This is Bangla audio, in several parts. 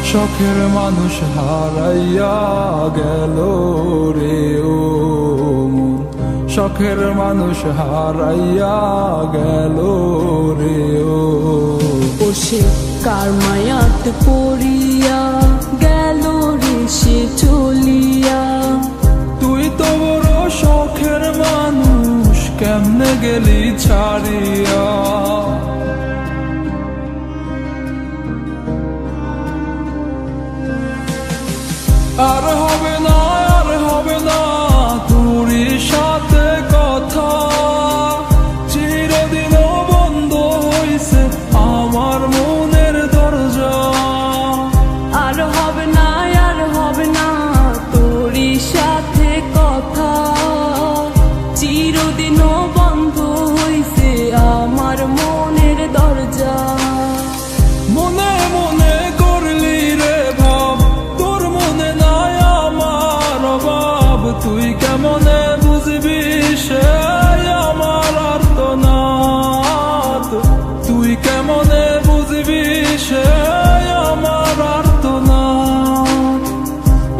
শখের মানুষ হারাইয়া গেল রে ও মন, শখের মানুষ হারাইয়া গেল রে ও। সে কার মায়াত পড়িয়া গেল রে সে চলিয়া। তুই তো বড় শখের মানুষ, কেমনে গেলি ছাড়িয়া। আর হবে না, আর হবে না তোরই সাথে কথা, চিরদিনও বন্ধ হইছে আমার মনের দরজা। আর হবে না, আর হবে না তোরই সাথে কথা, চিরদিনও বন্ধ হইছে আমার মনের দরজা। মনে মনে করলি রে ভাব, তোর মনে নাই আমার অভাব। তুই কেমনে বুঝবি সে আমার আর্তনাদ, তুই কেমনে বুঝবি সে আমার আর্তনাদ।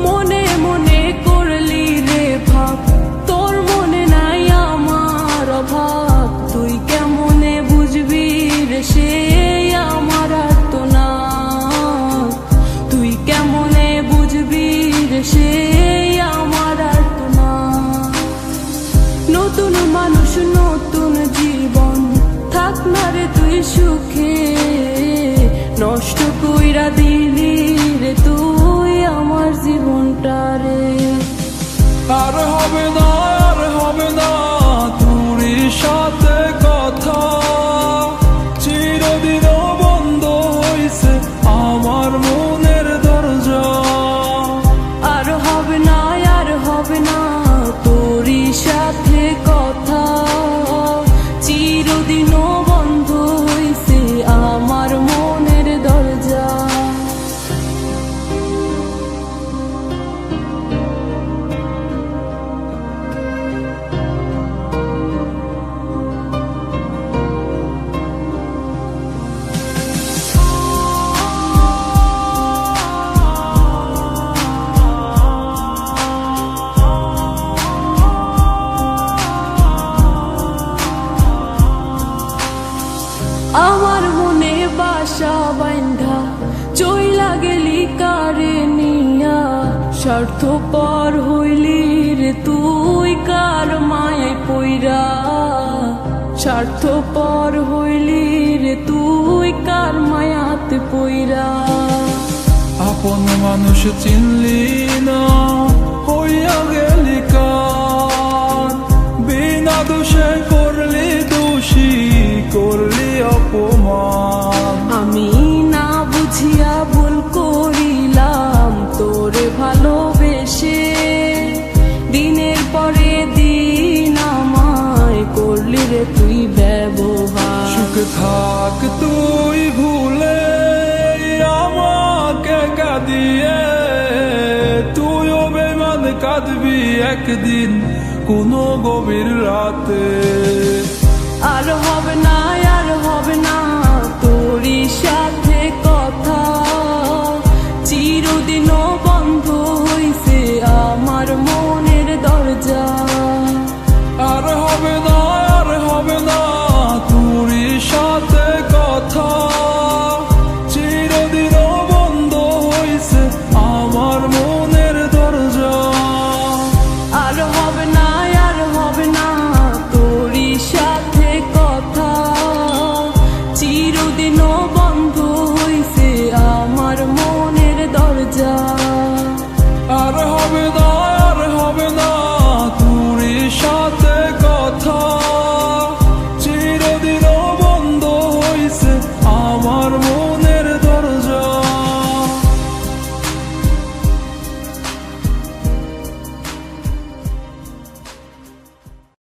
মনে মনে করলি রে ভাব, তোর মনে নাই আমার অভাব। তুই কেমনে বুঝবি রে সে আমার আর্তনাদ, তুই কেমনে বুঝবি রে সে আমার আর্তনাদ। নতুন মানুষ নতুন জীবন, থাক না রে তুই সুখে, নষ্ট কইরা দিলি রে তুই আমার জীবনটা রে। আর হবে না, আর হবে না তোরই সাথে কথা, চিরদিনও বন্ধ হইছে আমার মনের দরজা। আর হবে না, আর হবে না তোরই সাথে কথা, চিরদিনও বন্ধ হইছে আমার মনের দরজা। আমার মনে বাসা বাইন্ধা চইলা গেলি কারে নিয়া, স্বার্থপর হইলি রে তুই কার মায়ায় পইরা। স্বার্থপর হইলি রে তুই কার মায়াতে পইরা। আপন মানুষ চিনলি না, হইয়া গেলি কার। বিনা দোষে করলি দোষী, করলি অপমান। আমি না বুঝিয়া ভুল করিলাম তোরে ভালোবেসে, দিনের পরে দিন আমায় করলি রে তুই ব্যবহার। সুখে থাক তুই ভুলে আমাকে কাঁদিয়ে, তুইও বেমান কাঁদবি একদিন কোনো গভীর রাতে।